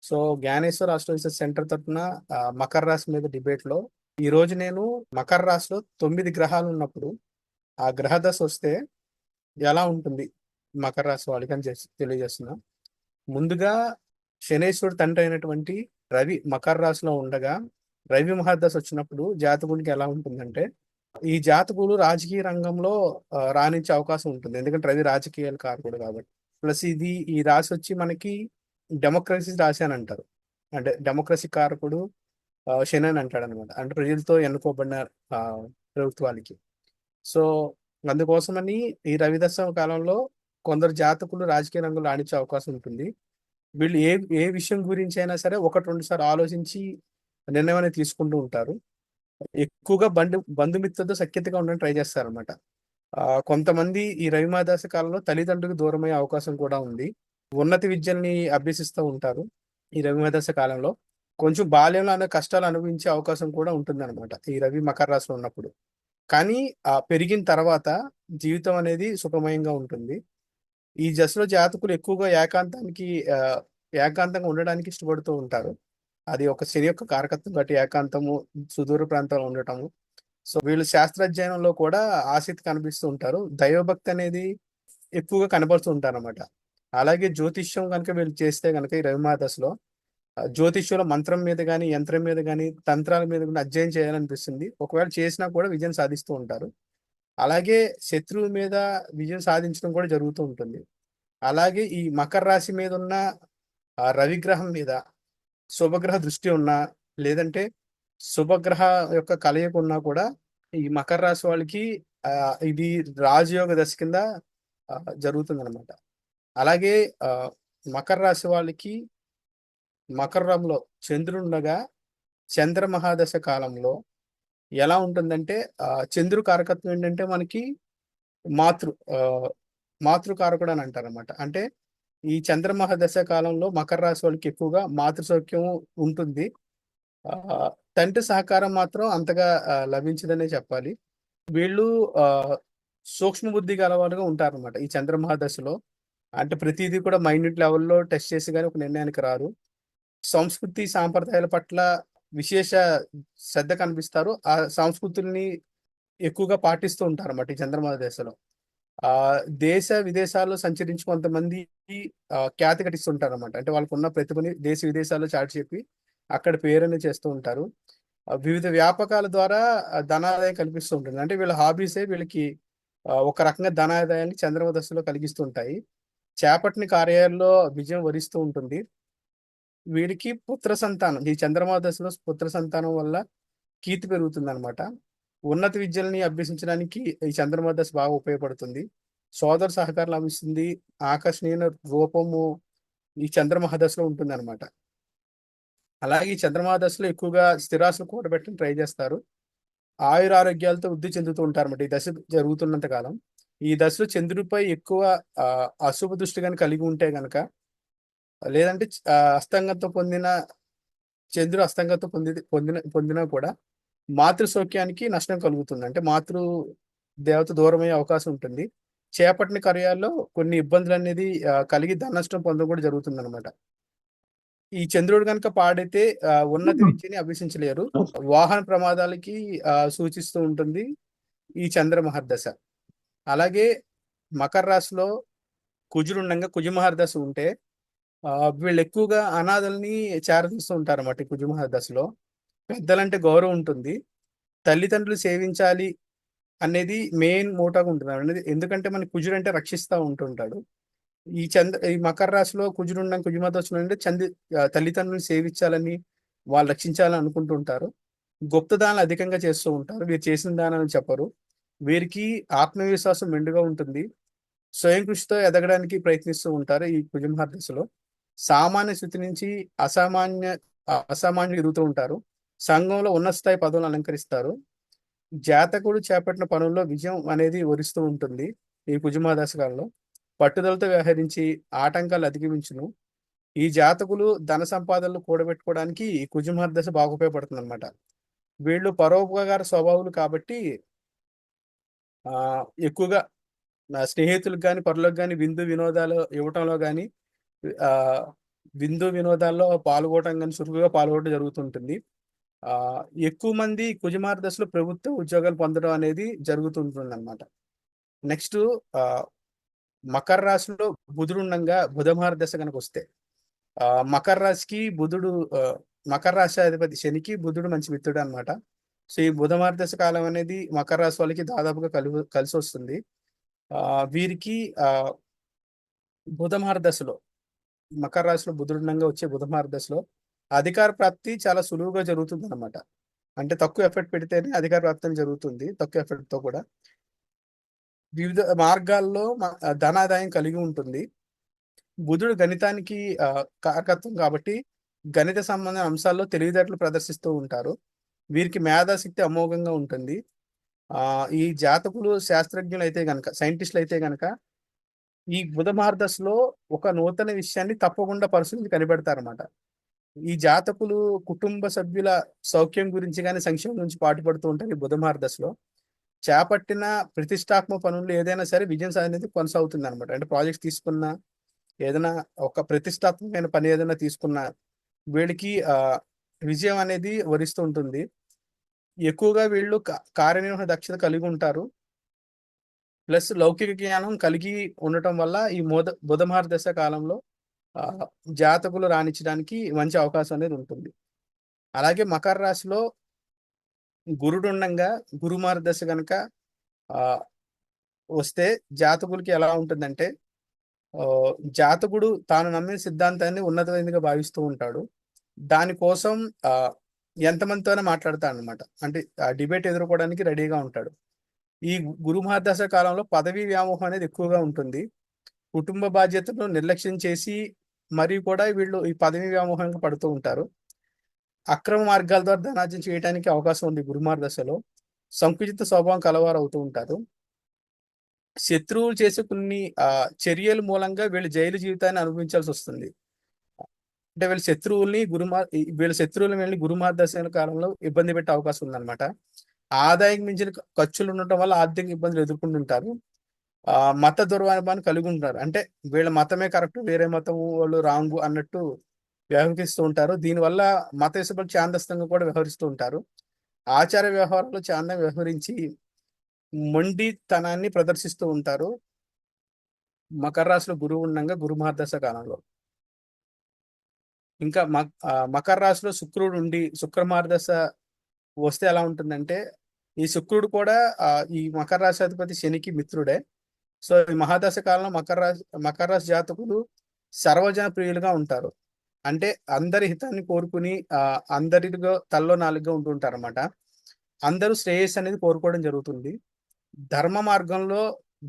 So Gnaneshwar astrology centre తరఫున మకర రాశి మీద డిబేట్ లో ఈ రోజు నేను మకర రాశిలో 9 గ్రహాలు ఉన్నప్పుడు ఆ గ్రహ దశ వస్తే ఎలా ఉంటుంది మకర రాశి వాళ్ళకి అని తెలియజేస్తున్నా. ముందుగా శనేశ్వరుడు తండ్రి అయినటువంటి రవి మకర రాశిలో ఉండగా రవి మహాదశ వచ్చినప్పుడు జాతకునికి ఎలా ఉంటుందంటే ఈ జాతకులు రాజకీయ రంగంలో రాణించే అవకాశం ఉంటుంది. ఎందుకంటే రవి రాజకీయాలు కారకుడు కాబట్టి. ప్లస్ ఈ రాశి వచ్చి మనకి డెమోక్రసీ రాశి అని అంటారు. అంటే డెమోక్రసీ కారకుడు శని అని అంటాడు అనమాట. అంటే ప్రజలతో ఎన్నుకోబడిన ఆ, ప్రభుత్వాలకి. సో అందుకోసమని ఈ రవిదశ కాలంలో కొందరు జాతకులు రాజకీయ రంగంలో రాణించే అవకాశం ఉంటుంది. వీళ్ళు ఏ ఏ విషయం గురించి అయినా సరే ఒకటి రెండు సార్లు ఆలోచించి నిర్ణయం అనేది తీసుకుంటూ ఉంటారు. ఎక్కువగా బంధుమిత్రులతో సఖ్యతగా ఉండడానికి ట్రై చేస్తారనమాట. కొంతమంది ఈ రవిమాదాస కాలంలో తల్లిదండ్రులకు దూరమయ్యే అవకాశం కూడా ఉంది. ఉన్నత విద్యల్ని అభ్యసిస్తూ ఉంటారు. ఈ రవిమాదాస కాలంలో కొంచెం బాల్యంలో అనే కష్టాలు అనుభవించే అవకాశం కూడా ఉంటుంది అనమాట ఈ రవి మకర రాశిలో ఉన్నప్పుడు. కానీ పెరిగిన తర్వాత జీవితం అనేది సుఖమయంగా ఉంటుంది. ఈ దశలో జాతకులు ఎక్కువగా ఏకాంతంగా ఉండడానికి ఇష్టపడుతూ ఉంటారు. అది ఒక శని యొక్క కారకత్వం బట్టి ఏకాంతము, సుదూర ప్రాంతాల్లో ఉండటము. సో వీళ్ళు శాస్త్రాధ్యయనంలో కూడా ఆసక్తి కనిపిస్తూ ఉంటారు. దైవభక్తి అనేది ఎక్కువగా కనబడుతూ ఉంటారు అనమాట. అలాగే జ్యోతిష్యం కనుక వీళ్ళు చేస్తే కనుక ఈ రవిమా దశలో జ్యోతిష్యంలో మంత్రం మీద కానీ, యంత్రం మీద కానీ, తంత్రాల మీద కానీ అధ్యయనం చేయాలనిపిస్తుంది. ఒకవేళ చేసినా కూడా విజయం సాధిస్తూ ఉంటారు. అలాగే శత్రువు మీద విజయం సాధించడం కూడా జరుగుతూ ఉంటుంది. అలాగే ఈ మకర రాశి మీద ఉన్న రవిగ్రహం మీద శుభగ్రహ దృష్టి ఉన్నా, లేదంటే శుభగ్రహ యొక్క కలయిక ఉన్నా కూడా ఈ మకర రాశి వాళ్ళకి ఇది రాజయోగ దశ కింద జరుగుతుంది అనమాట. అలాగే మకర రాశి వాళ్ళకి మకరంలో చంద్రుండగా చంద్ర మహాదశ కాలంలో ఎలా ఉంటుందంటే చంద్రు కారకత్వం ఏంటంటే మనకి మాతృ మాతృకారకుడు అని అంటారు అనమాట. అంటే ఈ చంద్ర మహాదశ కాలంలో మకర రాశి వాళ్ళకి ఎక్కువగా మాతృ సౌఖ్యం ఉంటుంది. తండ్రి సహకారం మాత్రం అంతగా లభించదనే చెప్పాలి. వీళ్ళు సూక్ష్మ బుద్ధి గలవారుగా ఉంటారనమాట ఈ చంద్ర మహాదశలో. అంటే ప్రతిదీ కూడా మైన్యూట్ లెవెల్లో టెస్ట్ చేసి కానీ ఒక నిర్ణయానికి రారు. సంస్కృతి సాంప్రదాయాల పట్ల విశేష శ్రద్ధ కనిపిస్తారు. ఆ సంస్కృతుల్ని ఎక్కువగా పాటిస్తూ ఉంటారు అన్నమాట ఈ చంద్రమాన దశలో. దేశ విదేశాల్లో సంచరించి కొంతమంది ఖ్యాతి గటిస్తుంటారు అనమాట. అంటే వాళ్ళకు ఉన్న ప్రతిభని దేశ విదేశాల్లో చాటి చెప్పి అక్కడ పేరుని చేస్తూ ఉంటారు. వివిధ వ్యాపకాల ద్వారా ధనాదాయం కల్పిస్తూ ఉంటుంది. అంటే వీళ్ళ హాబీసే వీళ్ళకి ఒక రకంగా ధనాదాయాన్ని చంద్రమ దశలో కలిగిస్తూ ఉంటాయి. చేపట్టిన కార్యాల్లో విజయం వరిస్తూ ఉంటుంది. వీడికి పుత్ర సంతానం ఈ చంద్రమా దశలో పుత్ర సంతానం వల్ల కీర్తి పెరుగుతుంది అనమాట. ఉన్నత విద్యల్ని అభ్యసించడానికి ఈ చంద్రమా దశ బాగా ఉపయోగపడుతుంది. సోదర సహకారం లభిస్తుంది. ఆకర్షణీయ రూపము ఈ చంద్రమహాదశలో ఉంటుంది అనమాట. అలాగే ఈ చంద్రమహాదశలో ఎక్కువగా స్థిరాస్తులు కూడబెట్టడం ట్రై చేస్తారు. ఆయురారోగ్యాలతో వృద్ధి చెందుతూ ఉంటారు అనమాట ఈ దశ జరుగుతున్నంత కాలం. ఈ దశలో చంద్రుడిపై ఎక్కువ అశుభ దృష్టి కానీ కలిగి ఉంటే గనక, లేదంటే చంద్రుడు అస్తంగంతో పొందినా కూడా మాతృ సౌఖ్యానికి నష్టం కలుగుతుంది. అంటే మాతృ దేవత దూరమయ్యే అవకాశం ఉంటుంది. చేపట్టిన కార్యాల్లో కొన్ని ఇబ్బందులు అనేది కలిగి ధన నష్టం పొందడం కూడా జరుగుతుంది అనమాట. ఈ చంద్రుడు కనుక పాడైతే ఉన్నత విద్యని అభ్యసించలేరు. వాహన ప్రమాదాలకి సూచిస్తూ ఉంటుంది ఈ చంద్ర మహర్దశ. అలాగే మకర రాశిలో కుజుడుండగా కుజ మహర్దశ ఉంటే వీళ్ళు ఎక్కువగా అనాథల్ని చేరదీస్తూ ఉంటారు అన్నమాట ఈ కుజ మహర్దశలో. పెద్దలంటే గౌరవం ఉంటుంది. తల్లిదండ్రులు సేవించాలి అనేది మెయిన్ మోటాగా ఉంటుంది అనేది. ఎందుకంటే మన కుజుడు అంటే రక్షిస్తూ ఉంటుంటాడు. ఈ మకర రాశిలో కుజుడున్న కుజుమదశ అంటే తల్లిదండ్రులను సేవించాలని, వాళ్ళు రక్షించాలని అనుకుంటూ ఉంటారు. గుప్త దానాలు అధికంగా చేస్తూ ఉంటారు. వీరు చేసిన దానాన్ని చెప్పరు. వీరికి ఆత్మవిశ్వాసం మెండుగా ఉంటుంది. స్వయం కృషితో ఎదగడానికి ప్రయత్నిస్తూ ఉంటారు ఈ కుజమహర్ దశలో. సామాన్య స్థితి నుంచి అసామాన్య ఎదుగుతూ ఉంటారు. సంఘంలో ఉన్నత స్థాయి పదవులను అలంకరిస్తారు. జాతకుడు చేపట్టిన పనుల్లో విజయం అనేది వరిస్తూ ఉంటుంది ఈ కుజమహదశ కాలంలో. పట్టుదలతో వ్యవహరించి ఆటంకాలు అధిగమించును. ఈ జాతకులు ధన సంపాదనలు కూడబెట్టుకోవడానికి ఈ కుజమహర్దశ బాగా ఉపయోగపడుతుంది అనమాట. వీళ్ళు పరోపకార స్వభావాలు కాబట్టి ఎక్కువగా స్నేహితులకు కానీ పరులకు కానీ విందు వినోదాలు ఇవ్వటంలో కానీ విందు వినోదాల్లో పాల్గొనడం కానీ చురుకుగా పాల్గొనడం జరుగుతుంటుంది. ఆ ఎక్కువ మంది కుజమార దశలో ప్రభుత్వ ఉద్యోగాలు పొందడం అనేది జరుగుతుంటుంది అనమాట. నెక్స్ట్ ఆ మకర రాశిలో బుధుడు ఉండంగా బుధమార దశ కనుక వస్తే ఆ మకర రాశికి బుధుడు ఆ, మకర రాశి అధిపతి శనికి బుధుడు మంచి మిత్రుడు అనమాట. సో ఈ బుధమార దశ కాలం అనేది మకర రాశి వాళ్ళకి దాదాపుగా కలిసి వస్తుంది. ఆ వీరికి ఆ బుధమార దశలో మకర రాశిలో బుధుడుండంగా వచ్చే బుధమార దశలో అధికార ప్రాప్తి చాలా సులువుగా జరుగుతుంది అనమాట. అంటే తక్కువ ఎఫర్ట్ పెడితేనే అధికార ప్రాప్తి అనేది జరుగుతుంది, తక్కువ ఎఫర్ట్ తో కూడా. వివిధ మార్గాల్లో ధనాదాయం కలిగి ఉంటుంది. బుధుడు గణితానికి కారకత్వం కాబట్టి గణిత సంబంధ అంశాల్లో తెలివితేటలు ప్రదర్శిస్తూ ఉంటారు. వీరికి మేధాశక్తి అమోఘంగా ఉంటుంది. ఆ ఈ జాతకులు శాస్త్రజ్ఞులు అయితే గనక, సైంటిస్టులు అయితే గనక ఈ బుధ మహర్దశలో ఒక నూతన విషయాన్ని తప్పకుండా పరిశీలించి కనిపెడతారన్నమాట. ఈ జాతకులు కుటుంబ సభ్యుల సౌఖ్యం గురించి కానీ సంక్షేమం గురించి పాటుపడుతూ ఉంటారు. ఈ బుధ మహర్దశలో చేపట్టిన ప్రతిష్టాత్మక పనులు ఏదైనా సరే విజయం అనేది కొనసాగుతుంది అనమాట. అంటే ప్రాజెక్ట్స్ తీసుకున్న, ఏదైనా ఒక ప్రతిష్టాత్మకమైన పని ఏదైనా తీసుకున్న వీళ్ళకి విజయం అనేది వరిస్తూ ఉంటుంది. ఎక్కువగా వీళ్ళు కార్యనిర్వహణ దక్షత కలిగి ఉంటారు. ప్లస్ లౌకిక జ్ఞానం కలిగి ఉండటం వల్ల ఈ బుధమహార దశ కాలంలో ఆ, జాతకులు రాణించడానికి మంచి అవకాశం అనేది ఉంటుంది. అలాగే మకర రాశిలో గురుడు ఉండంగా గురుమార దశ కనుక ఆ, వస్తే జాతకులకి ఎలా ఉంటుందంటే ఆ, జాతకుడు తాను నమ్మిన సిద్ధాంతాన్ని ఉన్నతమైనదిగా భావిస్తూ ఉంటాడు. దానికోసం ఆ ఎంతమందితోనే మాట్లాడతాడు అనమాట. అంటే ఆ డిబేట్ ఎదుర్కోవడానికి రెడీగా ఉంటాడు. ఈ గురు మహాదశ కాలంలో పదవీ వ్యామోహం అనేది ఎక్కువగా ఉంటుంది. కుటుంబ బాధ్యతలను నిర్లక్ష్యం చేసి మరియు కూడా వీళ్ళు ఈ పదవీ వ్యామోహంగా పడుతూ ఉంటారు. అక్రమ మార్గాల ద్వారా ధనార్జన చేయడానికి అవకాశం ఉంది గురుమార దశలో. సంకుచిత స్వభావం కలవారు అవుతూ ఉంటారు. శత్రువులు చేసే కొన్ని చర్యల మూలంగా వీళ్ళు జైలు జీవితాన్ని అనుభవించాల్సి వస్తుంది. అంటే వీళ్ళ శత్రువులను వెళ్ళి గురుమార దశ కాలంలో ఇబ్బంది పెట్టే అవకాశం ఉందన్నమాట. ఆదాయం మించిన ఖర్చులు ఉండటం వల్ల ఆర్థిక ఇబ్బందులు ఎదుర్కొంటుంటారు. మత దుర్వ్యాపాన్ని కలిగి ఉంటారు. అంటే వీళ్ళ మతమే కరెక్ట్, వేరే మతం వాళ్ళు రాంగు అన్నట్టు వ్యవహరిస్తూ ఉంటారు. దీనివల్ల మత ఇసుబలు ఛాందస్తంగా కూడా వ్యవహరిస్తూ ఉంటారు. ఆచార వ్యవహారాలు చాందంగా వ్యవహరించి మొండితనాన్ని ప్రదర్శిస్తూ ఉంటారు. మకర రాశిలో గురువు ఉండగా గురు మహాదశ కాలంలో. ఇంకా మకర రాశిలో శుక్రుడు ఉండి శుక్ర మహాదశ వస్తే ఎలా ఉంటుందంటే ఈ శుక్రుడు కూడా ఈ మకర రాశి అధిపతి శనికి మిత్రుడే. సో ఈ మహాదశ కాలంలో మకర రాశి జాతకులు సర్వజన ప్రియులుగా ఉంటారు. అంటే అందరి హితాన్ని కోరుకుని అందరిలో తల్లో నాలుగుగా ఉంటుంటారు అనమాట. అందరూ శ్రేయస్సు అనేది కోరుకోవడం జరుగుతుంది. ధర్మ మార్గంలో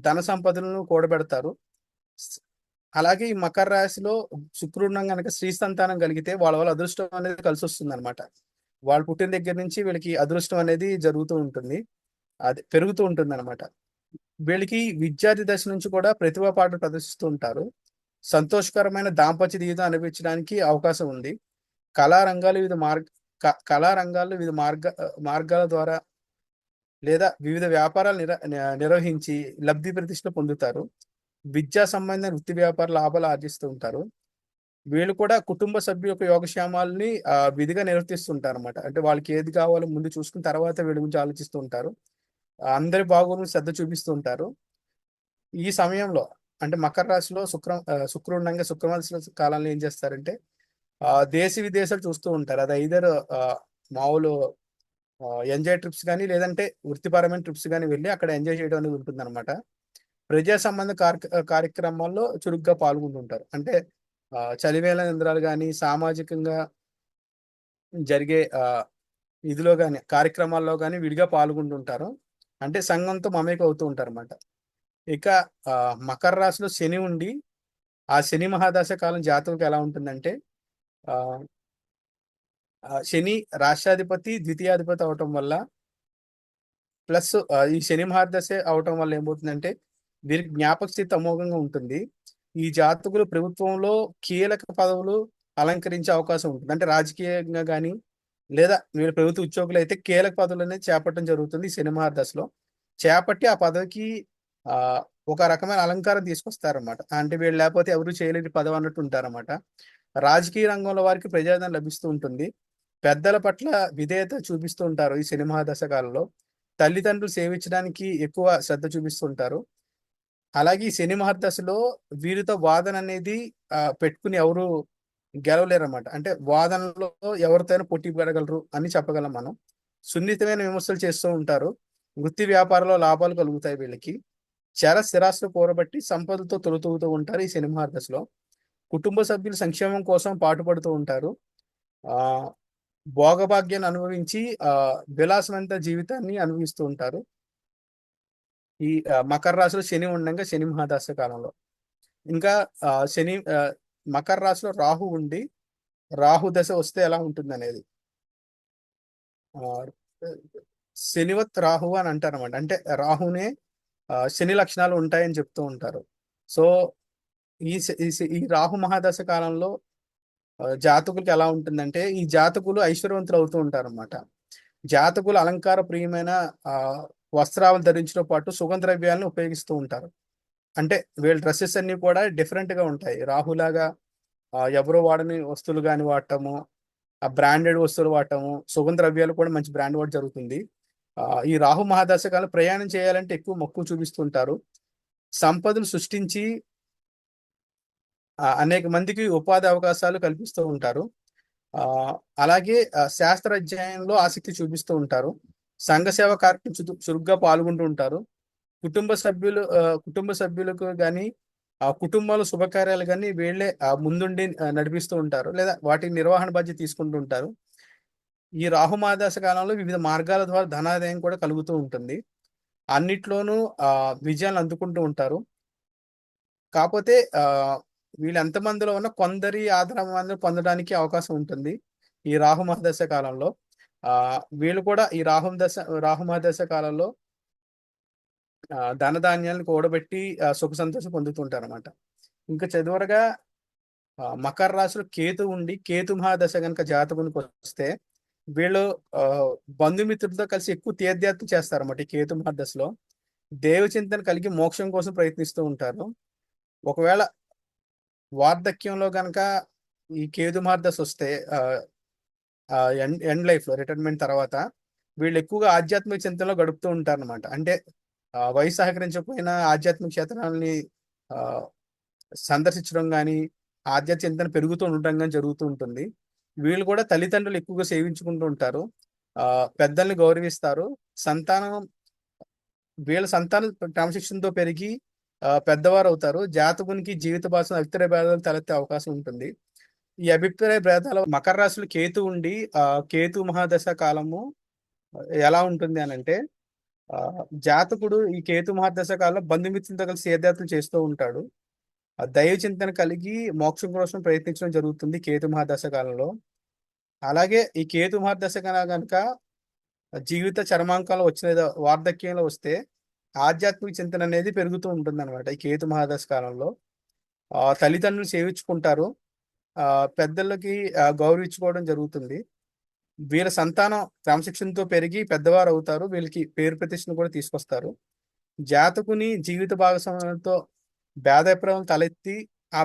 ధన సంపదలను కూడబెడతారు. అలాగే ఈ మకర రాశిలో శుక్రుడు కనుక స్త్రీ సంతానం కలిగితే వాళ్ళ వల్ల అదృష్టం అనేది కలిసి వస్తుంది అనమాట. వాళ్ళు పుట్టిన దగ్గర నుంచి వీళ్ళకి అదృష్టం అనేది జరుగుతూ ఉంటుంది, అది పెరుగుతూ ఉంటుంది అనమాట. వీళ్ళకి విద్యార్థి దశ నుంచి కూడా ప్రతిభా పాటలు ప్రదర్శిస్తూ ఉంటారు. సంతోషకరమైన దాంపత్య జీవితం అనిపించడానికి అవకాశం ఉంది. కళారంగాలు వివిధ మార్గ కళారంగాల్లో వివిధ మార్గాల ద్వారా లేదా వివిధ వ్యాపారాలు నిర్వహించి లబ్ధి ప్రతిష్టలు పొందుతారు. విద్యా సంబంధమైన వృత్తి వ్యాపార లాభాలు ఆర్జిస్తూ ఉంటారు. వీళ్ళు కూడా కుటుంబ సభ్యుల యొక్క యోగక్షేమాలని విధిగా నిర్వర్తిస్తుంటారు అనమాట. అంటే వాళ్ళకి ఏది కావాలో ముందు చూసుకుని తర్వాత వీళ్ళ గురించి ఆలోచిస్తూ ఉంటారు. అందరి బాగోగులు శ్రద్ధ చూపిస్తూ ఉంటారు. ఈ సమయంలో అంటే మకర రాశిలో శుక్రుడు ఉండగా శుక్రమాస కాలంలో ఏం చేస్తారంటే దేశ విదేశాలు చూస్తూ ఉంటారు. అది ఐదర్ మామూలు ఎంజాయ్ ట్రిప్స్ కానీ లేదంటే వృత్తిపరమైన ట్రిప్స్ కానీ వెళ్ళి అక్కడ ఎంజాయ్ చేయడం అనేది ఉంటుంది అనమాట. ప్రజా సంబంధ కార్యక్రమాల్లో చురుగ్గా పాల్గొంటుంటారు. అంటే చలివేల యంత్రాలు కానీ సామాజికంగా జరిగే ఇదిలో కానీ కార్యక్రమాల్లో కానీ విడిగా పాల్గొంటుంటారు. అంటే సంఘంతో మమేకం అవుతూ ఉంటారు అనమాట. ఇక మకర రాశిలో శని ఉండి ఆ శని మహాదశ కాలం జాతకులకు ఎలా ఉంటుందంటే ఆ శని రాష్ట్రాధిపతి ద్వితీయాధిపతి అవటం వల్ల ప్లస్ ఈ శని మహాదశ అవటం వల్ల ఏమవుతుందంటే వీరికి జ్ఞాపక స్థితి అమోఘంగా ఉంటుంది. ఈ జాతకులు ప్రభుత్వంలో కీలక పదవులు అలంకరించే అవకాశం ఉంటుంది. అంటే రాజకీయంగా కానీ లేదా వీళ్ళు ప్రభుత్వ ఉద్యోగులు అయితే కీలక పదవులు అనేది చేపట్టడం జరుగుతుంది ఈ శని మహాదశలో. చేపట్టి ఆ పదవికి ఆ ఒక రకమైన అలంకారం తీసుకొస్తారన్నమాట. అంటే వీళ్ళు లేకపోతే ఎవరు చేయలేని పదవి అన్నట్టు ఉంటారన్నమాట. రాజకీయ రంగంలో వారికి ప్రజాదరణ లభిస్తూ ఉంటుంది. పెద్దల పట్ల విధేయత చూపిస్తూ ఉంటారు ఈ శని మహాదశ కాలంలో. తల్లిదండ్రులు సేవించడానికి ఎక్కువ శ్రద్ధ చూపిస్తూ ఉంటారు. అలాగే ఈ శని మహర్దశలో వీరితో వాదన అనేది పెట్టుకుని ఎవరు గెలవలేరన్నమాట. అంటే వాదనలో ఎవరితోనైనా పోటీ పడగలరు అని చెప్పగలం మనం. సున్నితమైన విమర్శలు చేస్తూ ఉంటారు. వృత్తి వ్యాపారంలో లాభాలు కలుగుతాయి వీళ్ళకి. స్థిరాస్తులు కూరబట్టి సంపదలతో తొలుతూగుతూ ఉంటారు ఈ శని మహర్దశలో. కుటుంబ సభ్యుల సంక్షేమం కోసం పాటుపడుతూ ఉంటారు. ఆ భోగభాగ్యాన్ని అనుభవించి విలాసవంత జీవితాన్ని అనుభవిస్తూ ఉంటారు. ఈ మకర రాశిలో శని ఉండంగా శని మహాదశ కాలంలో. ఇంకా శని మకర రాశిలో రాహు ఉండి రాహు దశ వస్తే ఎలా ఉంటుంది అనేది. శనివత్ రాహు అని అంటారు అనమాట. అంటే రాహునే శని లక్షణాలు ఉంటాయని చెప్తూ ఉంటారు. సో ఈ రాహు మహాదశ కాలంలో జాతకులకి ఎలా ఉంటుందంటే, ఈ జాతకులు ఐశ్వర్యవంతులు అవుతూ ఉంటారు అనమాట. జాతకులు అలంకార ప్రియమైన వస్త్రాలు ధరించడం పాటు సుగంధ ద్రవ్యాలను ఉపయోగిస్తూ ఉంటారు. అంటే వీళ్ళ డ్రెస్సెస్ అన్ని కూడా డిఫరెంట్ గా ఉంటాయి. రాహులాగా ఎవరో వాడని వస్తువులు కానీ వాడటము, ఆ బ్రాండెడ్ వస్తువులు వాడటము, సుగంధ ద్రవ్యాలు కూడా మంచి బ్రాండ్ వాడు జరుగుతుంది. ఈ రాహు మహాదశకాలు ప్రయాణం చేయాలంటే ఎక్కువ మక్కువ చూపిస్తుంటారు. సంపదను సృష్టించి అనేక మందికి ఉపాధి అవకాశాలు కల్పిస్తూ ఉంటారు. అలాగే శాస్త్ర అధ్యయనంలో ఆసక్తి చూపిస్తూ ఉంటారు. సంఘ సేవ కార్యక్రమం చురుగ్గా పాల్గొంటూ ఉంటారు. కుటుంబ సభ్యులకు కానీ ఆ కుటుంబాల శుభకార్యాలు కానీ వీళ్ళే ముందుండి నడిపిస్తూ ఉంటారు, లేదా వాటి నిర్వహణ బాధ్యత తీసుకుంటూ ఉంటారు. ఈ రాహుమాదశ కాలంలో వివిధ మార్గాల ద్వారా ధనాదాయం కూడా కలుగుతూ ఉంటుంది. అన్నిట్లోనూ విజయాలు అందుకుంటూ ఉంటారు. కాకపోతే వీళ్ళు ఎంతమందిలో ఉన్న కొందరి ఆదరణ పొందడానికి అవకాశం ఉంటుంది ఈ రాహు మహాదశ కాలంలో. వీళ్ళు కూడా ఈ రాహు మహాదశ కాలంలో ధనధాన్యాలను కూడబెట్టి సుఖ సంతోషం పొందుతుంటారు అనమాట. ఇంకా చివరగా మకర రాశిలో కేతు ఉండి కేతు మహాదశ కనుక జాతకునికి వస్తే వీళ్ళు బంధుమిత్రులతో కలిసి ఎక్కువ తీర్థయాత్ర చేస్తారన్నమాట ఈ కేతు మహాదశలో. దేవచింతన కలిగి మోక్షం కోసం ప్రయత్నిస్తూ ఉంటారు. ఒకవేళ వార్ధక్యంలో గనక ఈ కేతు మహాదశ వస్తే ఎండ్ లైఫ్ లో రిటైర్మెంట్ తర్వాత వీళ్ళు ఎక్కువగా ఆధ్యాత్మిక చింతనలో గడుపుతూ ఉంటారు అనమాట. అంటే వయసు సహకరించకపోయినా ఆధ్యాత్మిక క్షేత్రాలని సందర్శించడం కానీ ఆధ్యాత్మిక చింతన పెరుగుతూ ఉండటం కానీ జరుగుతూ ఉంటుంది. వీళ్ళు కూడా తల్లిదండ్రులు ఎక్కువగా సేవించుకుంటూ ఉంటారు. పెద్దల్ని గౌరవిస్తారు. వీళ్ళ సంతానం క్రమశిక్షణతో పెరిగి పెద్దవారు అవుతారు. జాతకునికి జీవిత భాషలో అభిప్రాయ భేదాలు తలెత్తే అవకాశం ఉంటుంది. ఈ అభిప్రాయ భేదాలు మకర రాశిలో కేతు ఉండి కేతు మహాదశ కాలము ఎలా ఉంటుంది అని అంటే, జాతకుడు ఈ కేతు మహాదశ కాలంలో బంధుమిత్రులతో కలిసి తీర్థయాత్రలు చేస్తూ ఉంటాడు. దైవ చింతన కలిగి మోక్షం కోసం ప్రయత్నించడం జరుగుతుంది కేతు మహాదశ కాలంలో. అలాగే ఈ కేతు మహాదశ కనుక జీవిత చరమాంకంలో వచ్చిన వార్ధక్యంలో వస్తే ఆధ్యాత్మిక చింతన అనేది పెరుగుతూ ఉంటుంది అనమాట ఈ కేతు మహాదశ కాలంలో. తల్లిదండ్రులు సేవించుకుంటారు. పెద్దలకి గౌరవించుకోవడం జరుగుతుంది. వీళ్ళ సంతానం క్రమశిక్షణతో పెరిగి పెద్దవారు అవుతారు. వీళ్ళకి పేరు ప్రతిష్టను కూడా తీసుకొస్తారు. జాతకుని జీవిత భాగస్వామ్యంతో భేదాభిప్రాయం తలెత్తి ఆ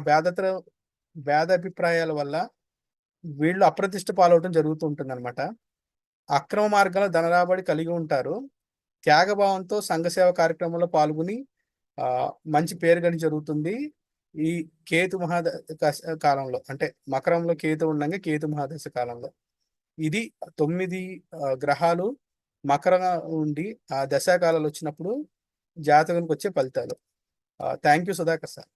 భేదాభిప్రాయాల వల్ల వీళ్ళు అప్రతిష్ట పాలవడం జరుగుతూ ఉంటుంది అనమాట. అక్రమ మార్గాల్లో ధనరాబడి కలిగి ఉంటారు. త్యాగభావంతో సంఘ సేవ కార్యక్రమంలో పాల్గొని మంచి పేరు గడి జరుగుతుంది ఈ కేతు మహాదశ కాలంలో. అంటే మకరంలో కేతు ఉండగా కేతు మహాదశ కాలంలో. ఇది 9 గ్రహాలు మకర ఉండి ఆ దశాకాలాలు వచ్చినప్పుడు జాతకునికి వచ్చే ఫలితాలు. Thank you Sudhakar sir.